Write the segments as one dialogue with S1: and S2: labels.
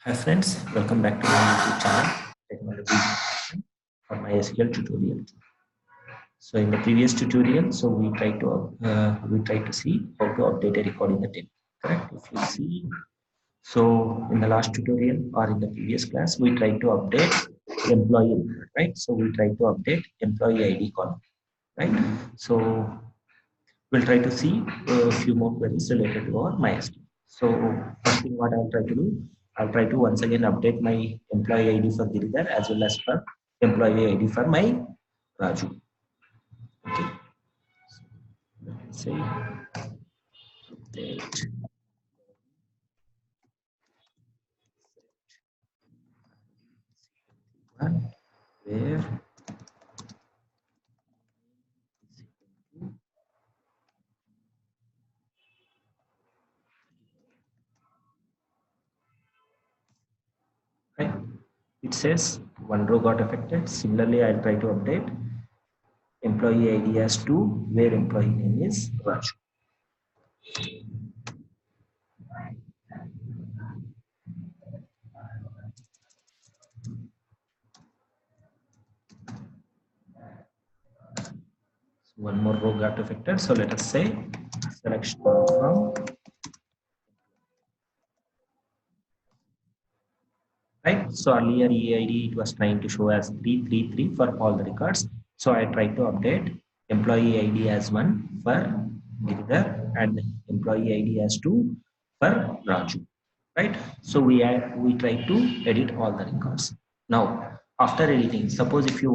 S1: Hi friends, welcome back to my YouTube channel, Technology for MySQL Tutorial-2. So in the previous tutorial, we try to see how to update a record in the table. Correct? If you see, so in the last tutorial or in the previous class, we tried to update employee record, right? So we tried to update employee ID column, right? So we'll try to see a few more queries related to our MySQL. So first thing what I'll try to do, I'll try to once again update my employee ID for Giridhar as well as for employee ID for my Raju. Okay. So let me say update one where right. It says one row got affected. Similarly, I'll try to update employee ID as 2 where employee name is Raju. So one more row got affected. So let us say selection from right. So earlier EID it was trying to show as 333 for all the records. So I tried to update employee ID as 1 for Giridhar and employee ID as 2 for Raju. Right. So we tried to edit all the records. Now after editing, suppose if you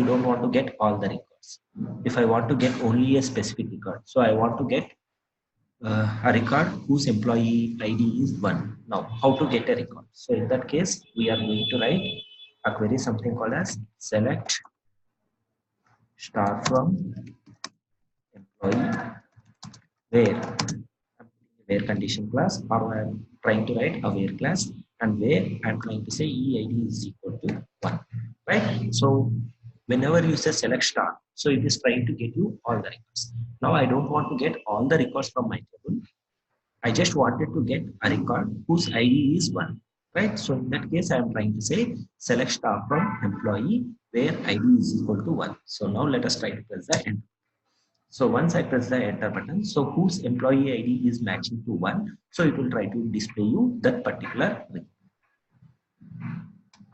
S1: don't want to get all the records, if I want to get only a specific record, so I want to get a record whose employee ID is 1. Now, how to get a record? So in that case, we are going to write a query something called as select star from employee where condition class, or I am trying to write a where class, and where I am trying to say EID is equal to 1. Right? So whenever you say select star, so it is trying to get you all the records. Now I don't want to get all the records from my table. I just wanted to get a record whose ID is 1, right? So in that case, I am trying to say select star from employee where ID is equal to 1. So now let us try to press the enter. So once I press the enter button, so whose employee ID is matching to 1, so it will try to display you that particular record.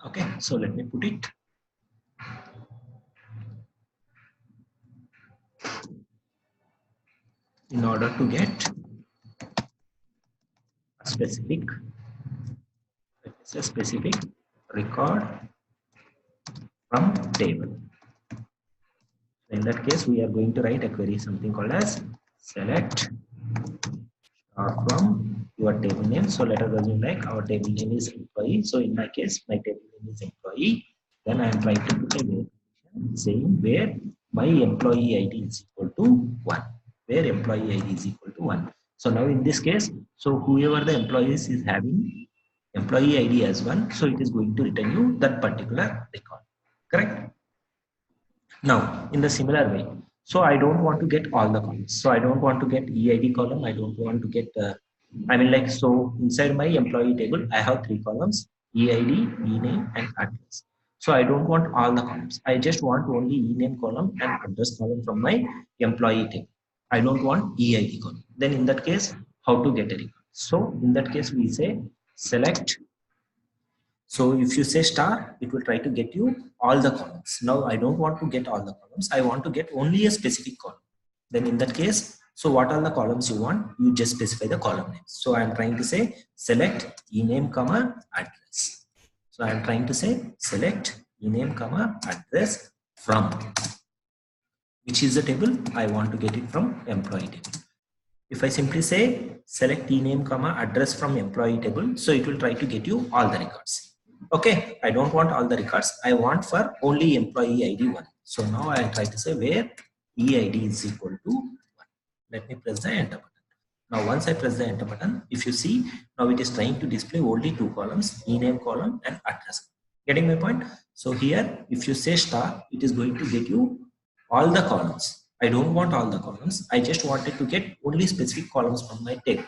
S1: Okay, so let me put it. In order to get a specific record from table. In that case, we are going to write a query something called as select from your table name. So let us assume like our table name is employee. So in my case, my table name is employee. Then I am trying to put a where saying where my employee ID is equal to 1. Where employee ID is equal to 1. So now in this case, so whoever the employees is having employee ID as 1, so it is going to return you that particular record. Correct? Now, in the similar way, so I don't want to get all the columns. So I don't want to get EID column. I don't want to get, so inside my employee table, I have 3 columns, EID, ename, and address. So I don't want all the columns. I just want only ename column and address column from my employee table. I don't want EID column. Then in that case, how to get a record? So in that case, we say select. So if you say star, it will try to get you all the columns. Now I don't want to get all the columns. I want to get only a specific column. Then in that case, so what are the columns you want? You just specify the column names. So I am trying to say select ename comma address. So I am trying to say select ename comma address from which is the table I want to get it from employee table. If I simply say select ename comma address from employee table, so it will try to get you all the records. Okay, I don't want all the records. I want for only employee ID 1. So now I try to say where EID is equal to 1. Let me press the enter button. Now once I press the enter button, if you see, now it is trying to display only 2 columns, ename column and address. Getting my point? So here, if you say star, it is going to get you all the columns. I don't want all the columns. I just wanted to get only specific columns from my table.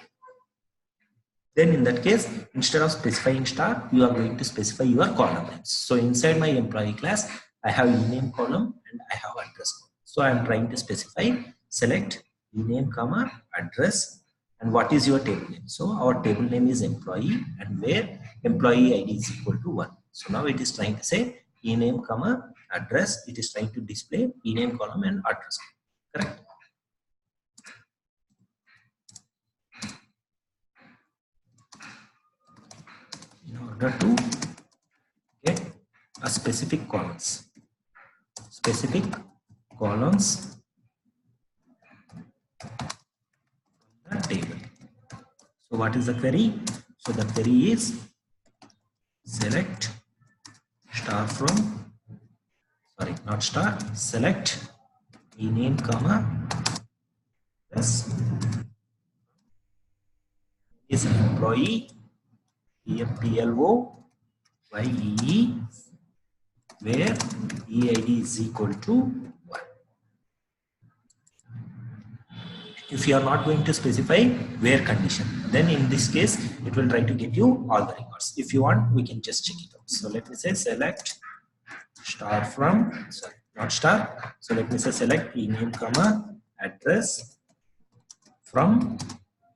S1: Then in that case, instead of specifying star, you are going to specify your column names. So inside my employee class, I have ename column and I have address column. So I am trying to specify, select ename comma address, and what is your table name. So our table name is employee, and where employee ID is equal to 1. So now it is trying to say ename comma address. It is trying to display ename column and address column. Correct? In order to get a specific columns the table. So what is the query? So the query is select star from, sorry, not star, select ename comma plus is employee EMPLO YEE, where EID is equal to 1. If you are not going to specify where condition, then in this case it will try to get you all the records. If you want, we can just check it out. So let me say select star from, sorry, not star. So let me say select ename comma address from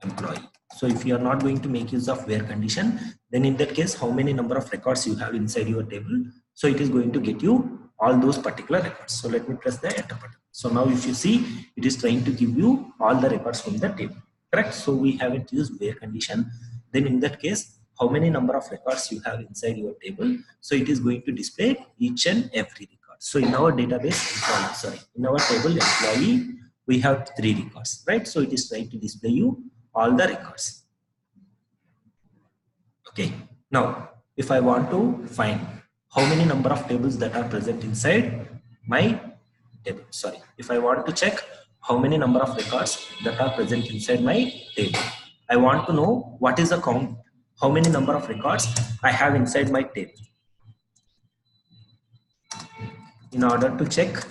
S1: employee. So if you are not going to make use of where condition, then in that case, how many number of records you have inside your table, so it is going to get you all those particular records. So let me press the enter button. So now if you see, it is trying to give you all the records from the table. Correct? So we haven't used where condition. Then in that case, how many number of records you have inside your table, so it is going to display each and every record. So in our database, in our table employee, we have 3 records, right? So it is trying to display you all the records. Okay. Now, if I want to find how many number of tables that are present inside my table, if I want to check how many number of records that are present inside my table, I want to know what is the count, how many number of records I have inside my table. In order to check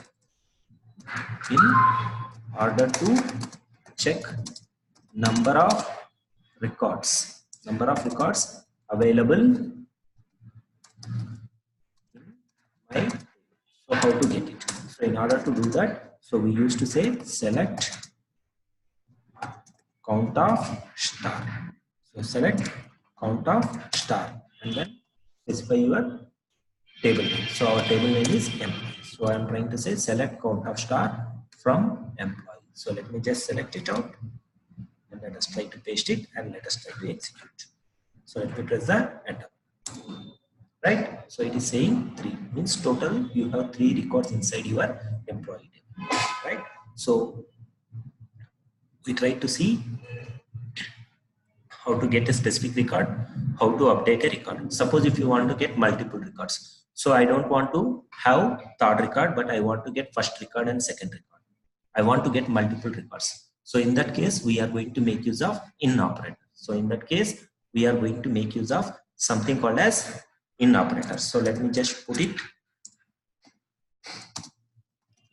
S1: number of records available in my, so how to get it? So in order to do that, so we used to say select count of star. So select count of star and then specify your table name. So our table name is employee. So I am trying to say select count of star from employee. So let me just select it out and let us try to paste it and let us try to execute. So let me press the enter. Right? So it is saying 3, means total you have 3 records inside your employee table. Right? So we try to see how to get a specific record, how to update a record. Suppose if you want to get multiple records. So I don't want to have third record, but I want to get first record and second record. I want to get multiple records. So in that case, we are going to make use of in operator. So in that case, we are going to make use of something called as in operator. So let me just put it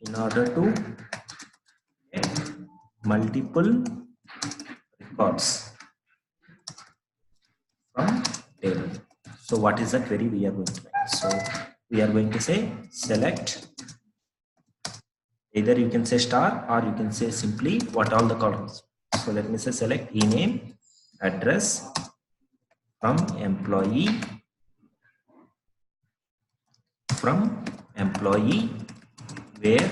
S1: in order to get multiple records from table. So what is the query we are going to write? So we are going to say select, either you can say star or you can say simply what all the columns. So let me say select ename address from employee where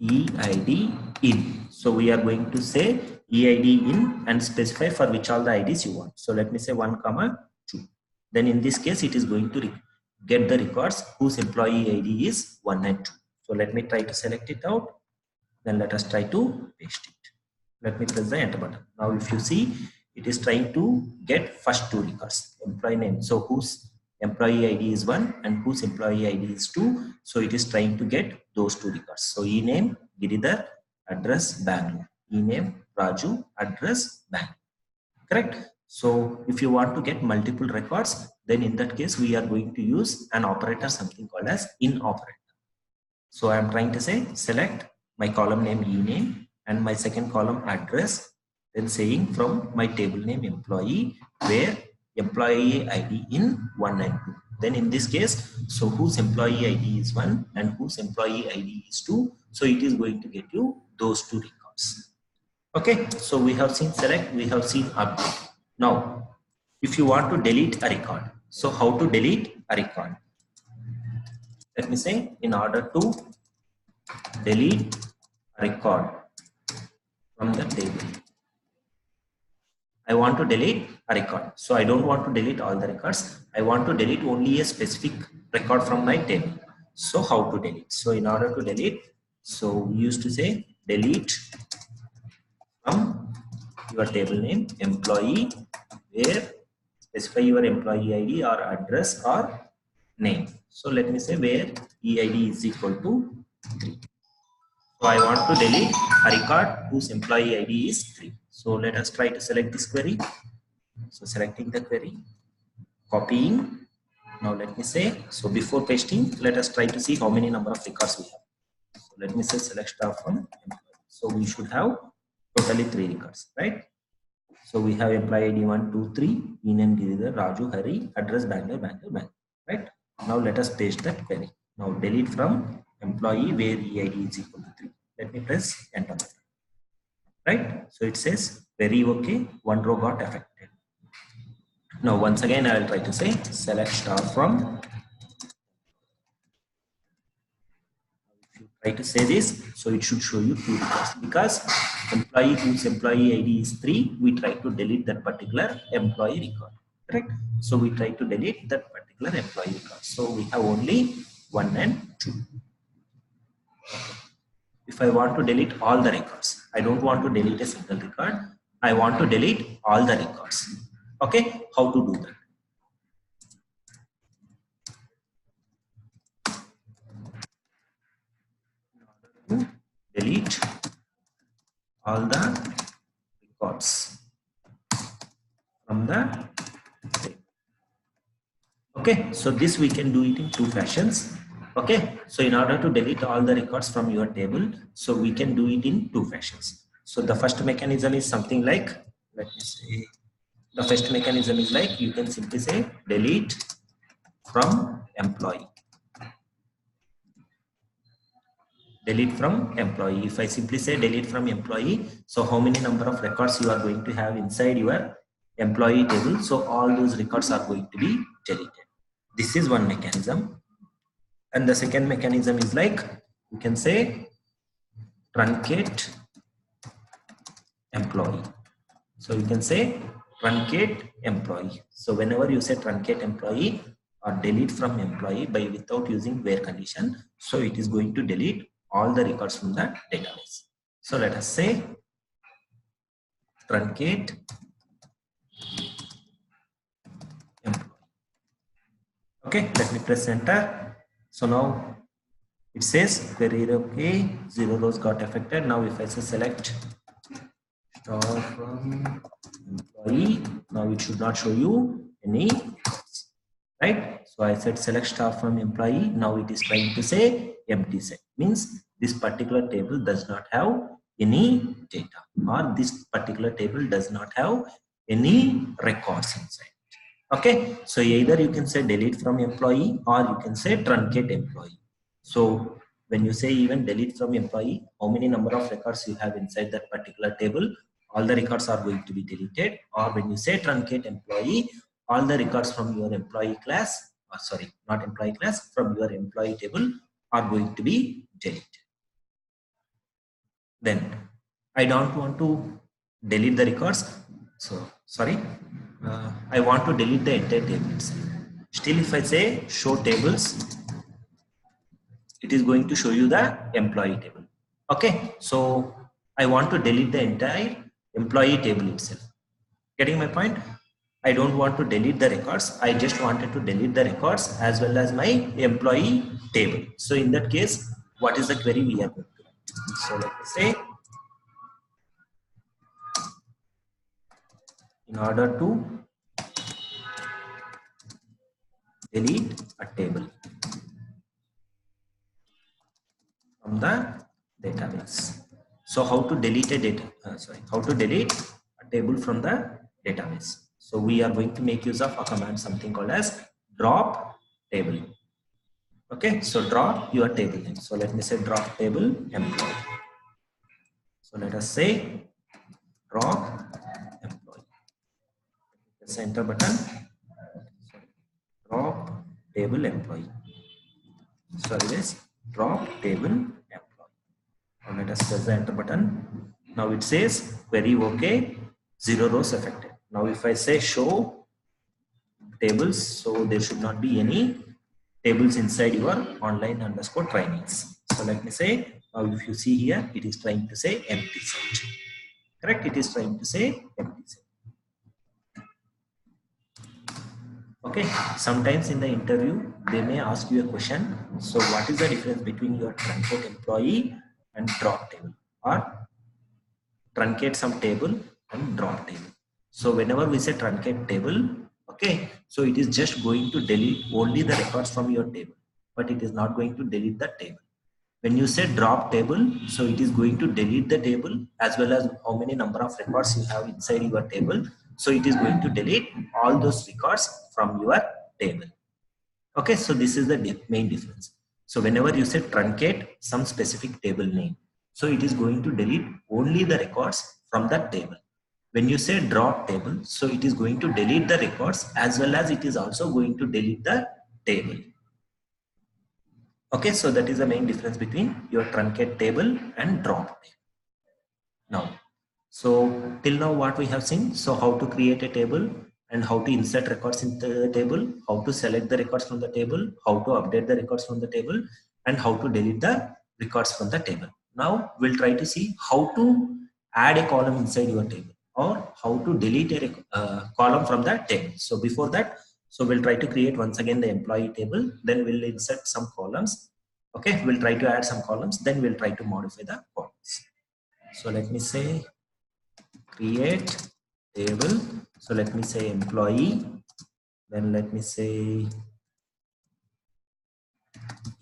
S1: EID in. So we are going to say EID in and specify for which all the IDs you want. So let me say 1, 2. Then in this case, it is going to get the records whose employee ID is 1 and 2. So let me try to select it out. Then let us try to paste it. Let me press the enter button. Now if you see, it is trying to get first 2 records, employee name. So whose employee ID is 1 and whose employee ID is 2. So it is trying to get those 2 records. So ename Giridhar, address Bangalore. Ename Raju, address Bangalore. Correct? So if you want to get multiple records, then in that case, we are going to use an operator, something called as in operator. So I am trying to say select my column name ename and my second column address, then saying from my table name employee where employee ID in 1 and 2. Then in this case, so whose employee ID is 1 and whose employee ID is 2. So it is going to get you those two records. Okay, so we have seen select, we have seen update. Now, if you want to delete a record, so how to delete a record? Let me say, in order to delete a record from the table, I want to delete a record. So I don't want to delete all the records. I want to delete only a specific record from my table. So how to delete? So in order to delete, so we used to say delete from your table name employee where specify your employee ID or address or name. So let me say where EID is equal to 3. So I want to delete a record whose employee ID is 3. So let us try to select this query. So selecting the query, copying. Now let me say, so before pasting, let us try to see how many number of records we have. So let me say select star from employee. So we should have totally 3 records, right? So we have employee ID 1, 2, 3, name Giridhar, Raju, Hari, address Bangalore, Bangalore, Bangalore, right? Now let us paste that query. Now delete from employee where EID is equal to 3. Let me press enter. Right? So it says query okay, one row got affected. Now once again I will try to say select star from. If you try to say this, so it should show you 2 records because employee whose employee ID is 3, we try to delete that particular employee record. Correct? So we try to delete that particular employee record. So we have only 1 and 2. If I want to delete all the records, I don't want to delete a single record. I want to delete all the records. Okay, how to do that? Delete all the records from the table. Okay, so this we can do it in 2 fashions. Okay, so in order to delete all the records from your table, so we can do it in 2 fashions. So the first mechanism is something like, let me say, the first mechanism is like you can simply say delete from employee. Delete from employee. If I simply say delete from employee, so how many number of records you are going to have inside your employee table? So all those records are going to be deleted. This is one mechanism. And the second mechanism is like you can say truncate employee. So you can say truncate employee. So whenever you say truncate employee or delete from employee by without using where condition, so it is going to delete all the records from the database. So let us say truncate employee. Okay, let me press enter. So now it says query okay, 0 rows got affected. Now if I say select star from employee, now it should not show you any, right? So I said select star from employee. Now it is trying to say empty set, means this particular table does not have any data, or this particular table does not have any records inside. Okay, so either you can say delete from employee or you can say truncate employee. So when you say even delete from employee, how many number of records you have inside that particular table, all the records are going to be deleted. Or when you say truncate employee, all the records from your employee class, sorry, not employee class, from your employee table are going to be deleted. Then I don't want to delete the records. So sorry, I want to delete the entire table itself. Still, if I say show tables, it is going to show you the employee table. Okay, so I want to delete the entire employee table itself. Getting my point? I don't want to delete the records. I just wanted to delete the records as well as my employee table. So in that case, what is the query we are going to do? So let me say, in order to delete a table from the database. So how to delete a data? How to delete table from the database. So we are going to make use of a command, something called as drop table. Okay, so drop your table name. So let me say drop table employee. So let us say drop employee. Press enter button. Drop table employee. Sorry guys, drop table employee. Now let us press the enter button. Now it says query okay, 0 rows affected. Now if I say show tables, so there should not be any tables inside your online underscore trainings. So let me say, now if you see here, it is trying to say empty set. Correct? It is trying to say empty set. Okay, sometimes in the interview, they may ask you a question. So what is the difference between your truncate employee and drop table, or truncate some table and drop table? So whenever we say truncate table, okay, so it is just going to delete only the records from your table, but it is not going to delete the table. When you say drop table, so it is going to delete the table as well as how many number of records you have inside your table. So it is going to delete all those records from your table. Okay, so this is the main difference. So whenever you say truncate some specific table name, so it is going to delete only the records from that table. When you say drop table, so it is going to delete the records as well as it is also going to delete the table. Okay, so that is the main difference between your truncate table and drop table. Now, so till now what we have seen, so how to create a table and how to insert records into the table, how to select the records from the table, how to update the records from the table, and how to delete the records from the table. Now we'll try to see how to add a column inside your table or how to delete a column from that table. So before that, so we'll try to create once again the employee table, then we'll insert some columns. Okay, we'll try to add some columns, then we'll try to modify the columns. So let me say create table. So let me say employee, then let me say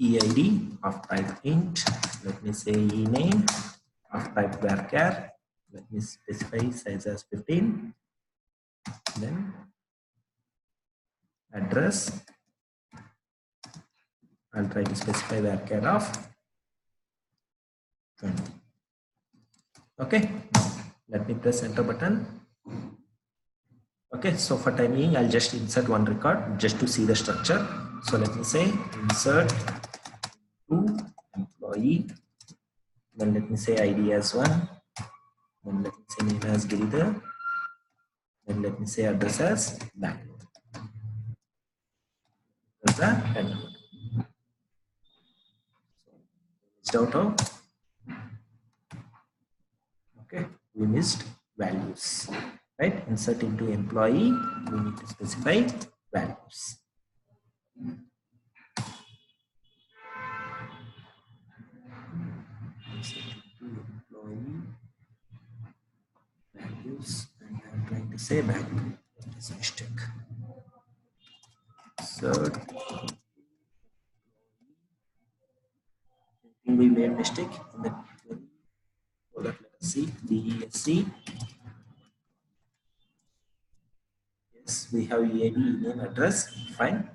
S1: EID of type int, let me say ename of type varchar, let me specify size as 15, then address, I'll try to specify varchar of 20. Okay, let me press enter button. Okay, so for time being, I'll just insert one record just to see the structure. So let me say insert to employee, then let me say ID as 1, then let me say name as Giridhar, then let me say address as Bangalore. That's the end. So missed out of, okay, we missed values, right? Insert into employee, we need to specify values. Insert into employee values, and I'm trying to say Bangalore. That is a mistake. Insert. We made mistake in the so let us see DESC. Yes, we have EID, name, address, fine.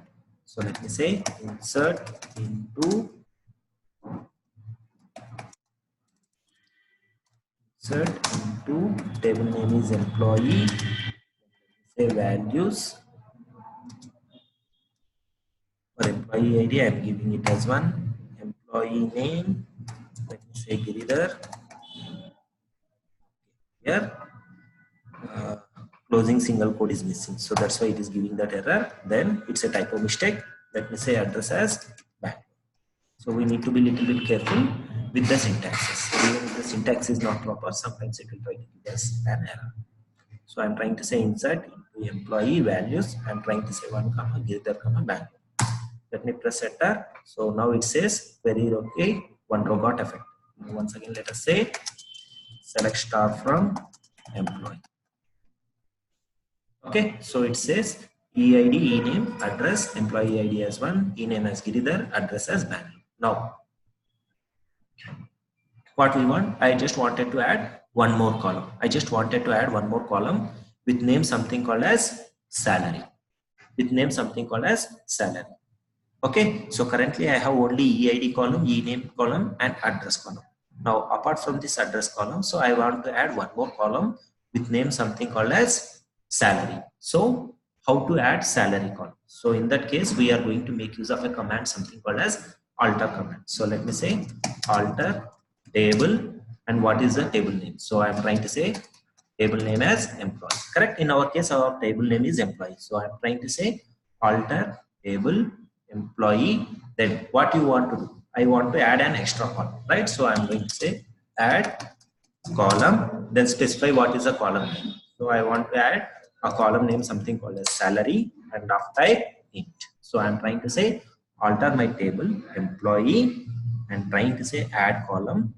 S1: So let me say insert into table name is employee. Say values for employee ID, I am giving it as 1. Employee name, let me say Giridhar. Here closing single quote is missing, so that's why it is giving that error. Then it's a typo mistake. Let me say address as Bangalore. So we need to be a little bit careful with the syntaxes. Even if the syntax is not proper, sometimes it will try to give us an error. So I'm trying to say insert into employee values. I'm trying to say 1 comma Giridhar comma Bangalore. Let me press enter. So now it says query okay, 1 row got affected. Now once again, let us say select star from employee. Okay, so it says EID, ename, address, employee ID as 1, ename as Giridhar, address as Bangalore. Now, what we want, I just wanted to add one more column. I just wanted to add one more column with name something called as salary. With name something called as salary. Okay, so currently I have only EID column, ename column, and address column. Now, apart from this address column, so I want to add one more column with name something called as salary. So, how to add salary column? So, in that case, we are going to make use of a command something called as alter command. So, let me say alter table, and what is the table name? So, I am trying to say table name as employee. Correct? In our case, our table name is employee. So, I am trying to say alter table employee. Then what you want to do? I want to add an extra column, right? So I'm going to say add column, then specify what is the column name. So I want to add a column name something called as salary, and after type int. So I'm trying to say alter my table employee and trying to say add column,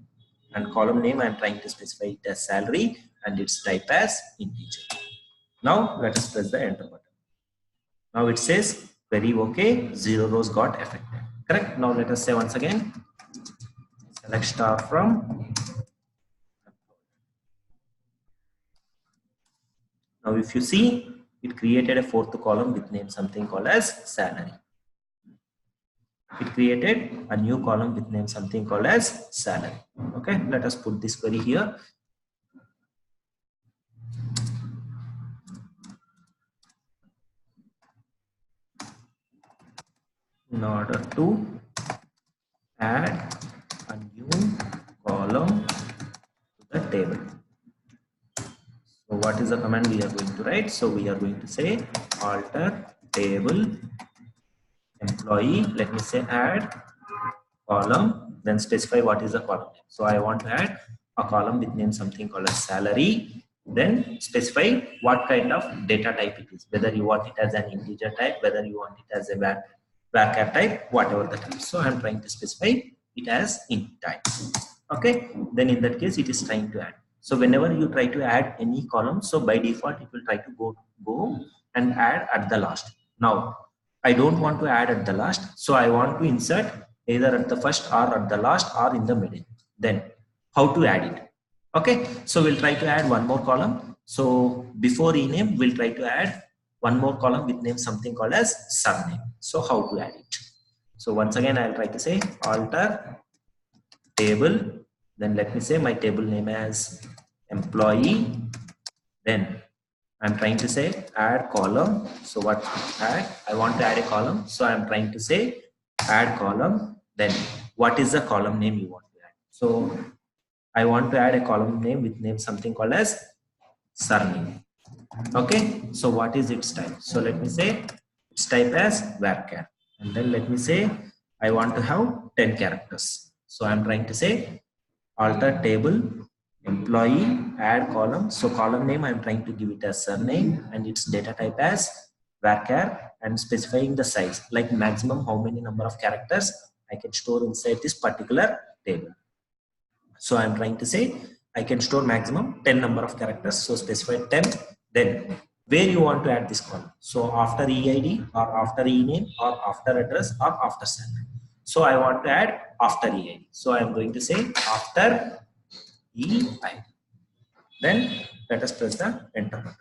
S1: and column name I'm trying to specify it as salary and its type as integer. Now let us press the enter button. Now it says query okay, 0 rows got affected. Correct? Now let us say once again, select star from. Now if you see, it created a fourth column with name something called as salary. It created a new column with name something called as salary. Okay, let us put this query here. In order to add a new column to the table. So what is the command we are going to write? So we are going to say alter table employee. Let me say add column, then specify what is the column name. So I want to add a column with name something called as salary. Then specify what kind of data type it is, whether you want it as an integer type, whether you want it as a varchar type, whatever the type. So I'm trying to specify it as int type. Okay, then in that case it is trying to add. So whenever you try to add any column, so by default it will try to go and add at the last. Now I don't want to add at the last, so I want to insert either at the first or at the last or in the middle. Then how to add it? Okay, so we'll try to add one more column. So before rename, we'll try to add one more column with name something called as surname. So how to add it? So once again, I'll try to say alter table. Then let me say my table name as employee. Then I'm trying to say add column. So what add? I want to add a column. So I'm trying to say add column. Then what is the column name you want to add? So I want to add a column name with name something called as surname. Okay. So what is its type? So let me say its type as varchar. And then let me say I want to have 10 characters. So I'm trying to say alter table employee add column. So column name I'm trying to give it as surname and its data type as varchar, and specifying the size, like maximum how many number of characters I can store inside this particular table. So I'm trying to say I can store maximum 10 number of characters. So specify 10. Then where you want to add this column. So after EID or after ename or after address or after salary. So I want to add after EID. So I'm going to say after EID. Then let us press the enter button.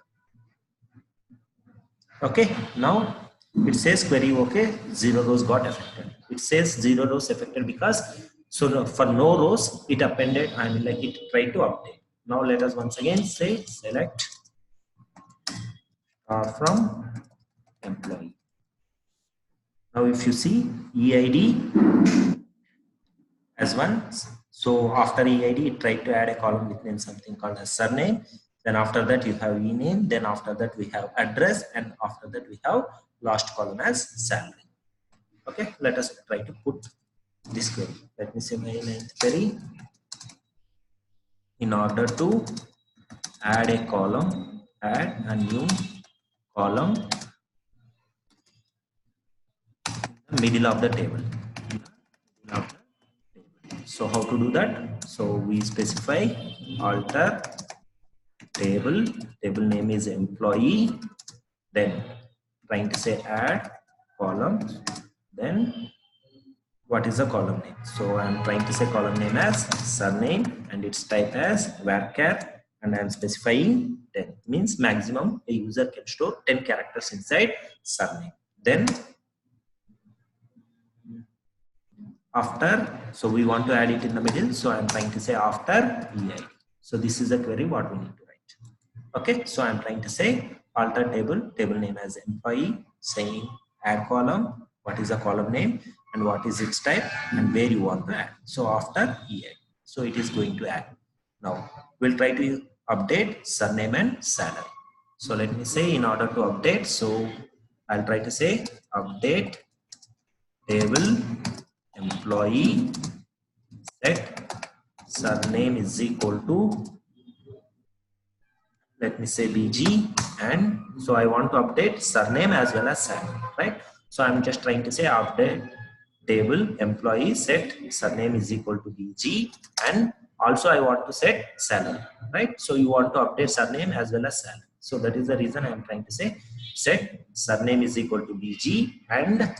S1: Okay, now it says query okay, 0 rows got affected. It says 0 rows affected because for no rows it appended, I mean like it tried to update. Now let us once again say select from employee. Now if you see EID as one, so after EID it tried to add a column with name something called as surname. Then after that you have ename, then after that we have address, and after that we have last column as salary. Okay, let us try to put this query. Let me say my ninth query. In order to add a column, add a new column in the middle of the table. So how to do that? So we specify alter table name is employee, then trying to say add column, then what is the column name. So I'm trying to say column name as surname and its type as varchar, and I'm specifying 10, means maximum a user can store 10 characters inside surname. Then after, so we want to add it in the middle, so I'm trying to say after EID. So this is a query what we need to write. Okay, so I'm trying to say alter table name as employee, saying add column, what is the column name and what is its type and where you want to add. So after EID, so it is going to add. Now we'll try to update surname and salary. So let me say in order to update, so I'll try to say update table employee set surname is equal to, let me say BG, and so I want to update surname as well as salary, right? So I'm just trying to say update table employee set surname is equal to BG, and also I want to set salary, right? So you want to update surname as well as salary. So that is the reason I'm trying to say set surname is equal to BG and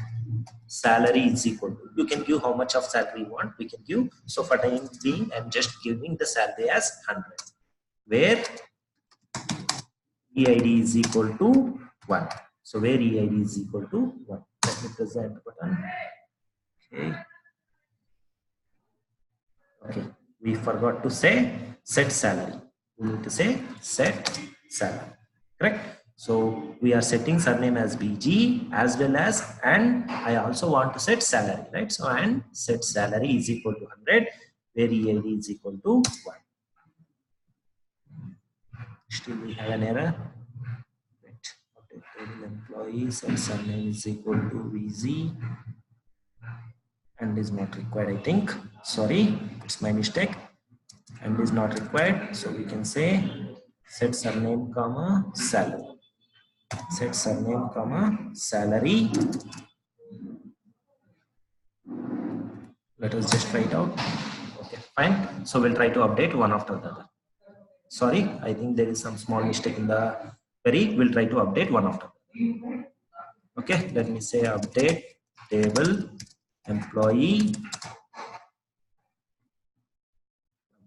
S1: salary is equal to, you can give how much of salary you want, we can give. So for time being, I'm just giving the salary as 100, where EID is equal to 1. So where EID is equal to 1. Let me press the enter button. Okay. Okay. We forgot to say set salary. We need to say set salary. Correct? So we are setting surname as BG as well as, and I also want to set salary, right? So and set salary is equal to 100, where EID is equal to 1. Still we have an error. Update table employees and surname is equal to VZ and is not required, I think. Sorry, it's my mistake. And is not required. So we can say set surname comma salary. Set surname comma salary. Let us just try it out. Okay, fine. So we'll try to update one after the other. Sorry, I think there is some small mistake in the query. We'll try to update one after the other. Okay, let me say update table employee.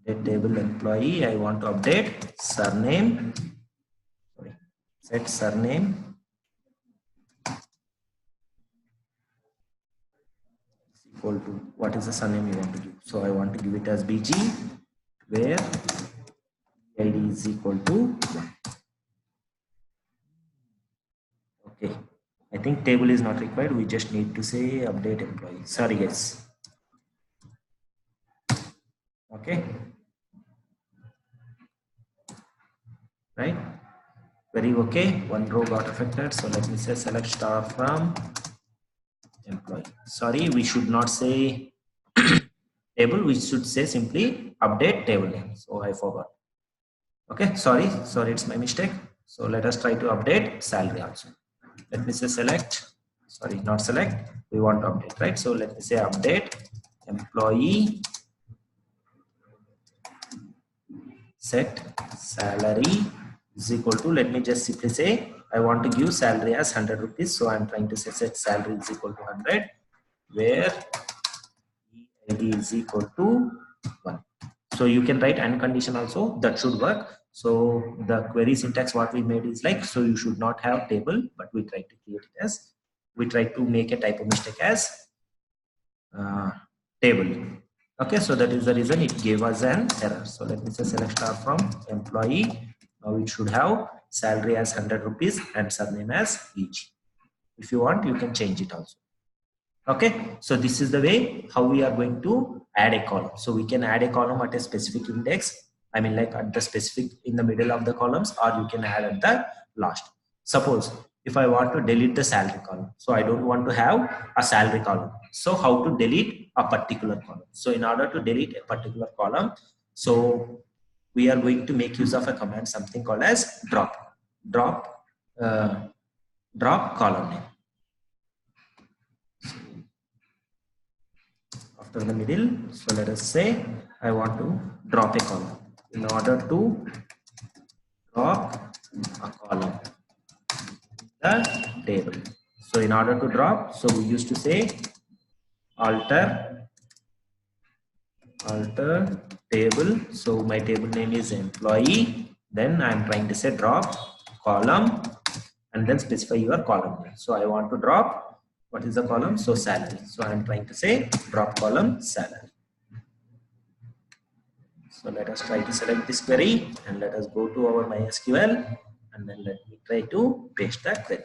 S1: Update table employee. I want to update surname. Sorry, set surname is equal to, what is the surname you want to give? So I want to give it as BG, where ID is equal to 1. Okay, I think table is not required. We just need to say update employee. Sorry guys. Okay, right, very okay. One row got affected, so let me say select star from employee. Sorry, we should not say table, we should say simply update table name. So I forgot. Okay, sorry, it's my mistake. So let us try to update salary also. Let me say select, sorry, not select, we want to update, right? So let me say update employee set salary is equal to, let me just simply say I want to give salary as 100 rupees. So I'm trying to say set salary is equal to 100, where EID is equal to 1. So you can write and condition also, that should work. So the query syntax what we made is like, so you should not have table, but we try to create it as, we try to make a typo mistake as table. Okay, so that is the reason it gave us an error. So let me say select star from employee. Now it should have salary as 100 rupees and surname as EG. If you want, you can change it also. Okay, so this is the way how we are going to add a column. So we can add a column at a specific index, I mean like at the specific in the middle of the columns, or you can add at the last. Suppose if I want to delete the salary column, so I don't want to have a salary column. So how to delete a particular column? So in order to delete a particular column, so we are going to make use of a command, something called as drop column name. After the middle, so let us say I want to drop a column. In order to drop a column in the table, so in order to drop, so we used to say alter table. So my table name is employee. Then I'm trying to say drop column and then specify your column name. So I want to drop, what is the column? So salary. So I'm trying to say drop column salary. So let us try to select this query and let us go to our MySQL and then let me try to paste that query.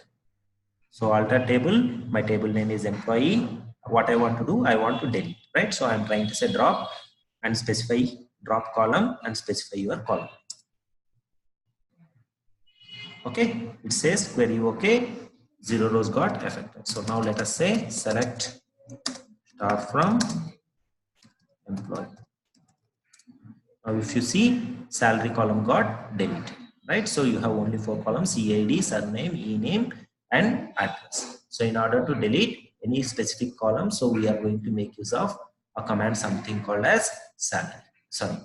S1: So alter table, my table name is employee. What I want to do, I want to delete, right? So I'm trying to say drop and specify drop column and specify your column. Okay, it says query okay, 0 rows got affected. So now let us say select start from employee. Now if you see, salary column got deleted, right? So you have only 4 columns: EID, surname, e-name and address. So in order to delete any specific column, so we are going to make use of a command something called as salary. Sorry,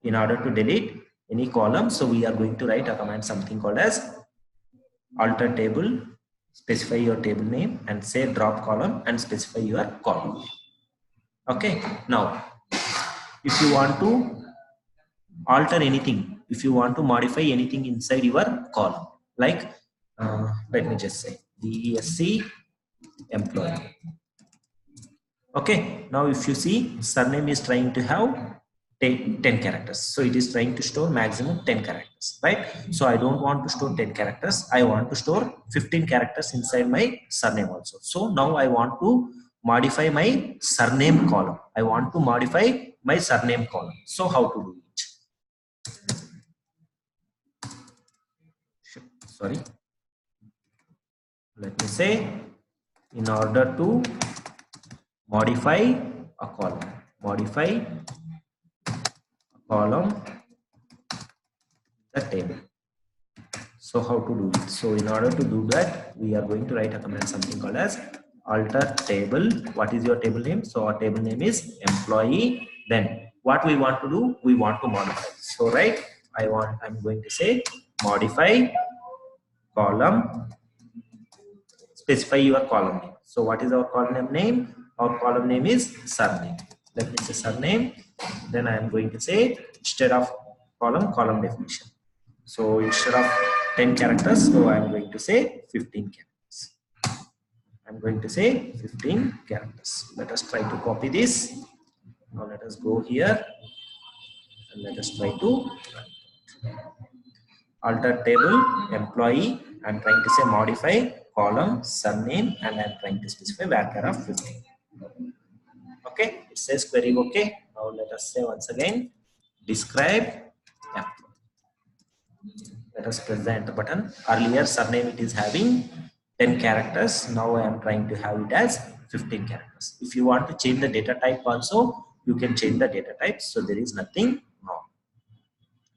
S1: in order to delete any column, so we are going to write a command something called as alter table, specify your table name and say drop column and specify your column. Okay, now if you want to alter anything, if you want to modify anything inside your column, like let me just say DESC employee. Okay, now if you see, surname is trying to have 10 characters, so it is trying to store maximum 10 characters, right? So I don't want to store 10 characters, I want to store 15 characters inside my surname also. So now I want to modify my surname column, I want to modify my surname column. So how to do it? Sorry, let me say, in order to modify a column, modify a column the table. So how to do it? So in order to do that, we are going to write a command something called as alter table. What is your table name? So our table name is employee. Then what we want to do, we want to modify. So right, I'm going to say modify column, specify your column name. So what is our column name? Our column name is surname. Let me say surname. Then I am going to say instead of column definition. So instead of 10 characters, so I am going to say 15 characters. I'm going to say 15 characters. Let us try to copy this. Now let us go here and let us try to alter table employee. I'm trying to say modify column surname and I'm trying to specify varchar of 15. Okay, it says query okay. Now let us say once again describe employee. Let us press the enter button. Earlier surname it is having 10 characters. Now I am trying to have it as 15 characters. If you want to change the data type also, you can change the data type. So there is nothing wrong.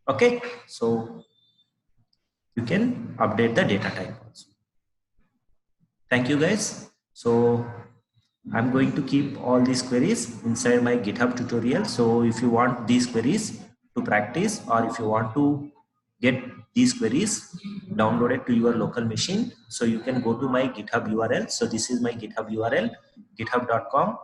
S1: Okay, so you can update the data type also. Thank you guys. So I'm going to keep all these queries inside my GitHub tutorial. So if you want these queries to practice, or if you want to get these queries downloaded to your local machine, so you can go to my GitHub URL. So this is my GitHub URL, github.com,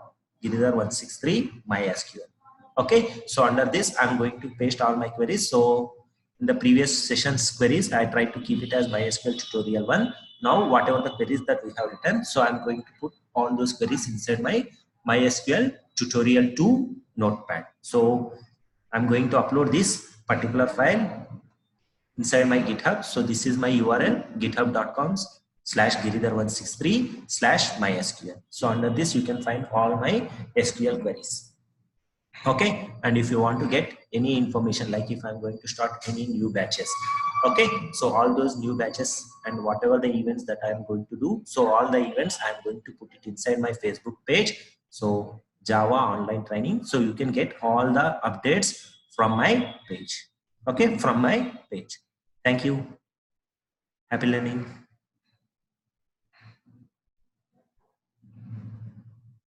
S1: Giridhar163 MySQL. Okay, so under this I'm going to paste all my queries. So in the previous sessions queries, I tried to keep it as MySQL Tutorial-1. Now whatever the queries that we have written, so I'm going to put all those queries inside my MySQL Tutorial-2 notepad. So I'm going to upload this particular file inside my GitHub. So this is my URL, github.com/Giridhar163/MySQL. So under this you can find all my SQL queries. Okay, and if you want to get any information, like if I'm going to start any new batches, okay, so all those new batches and whatever the events that I'm going to do, so all the events I'm going to put it inside my Facebook page, so Java online training, so you can get all the updates from my page. Okay, from my page. Thank you. Happy learning.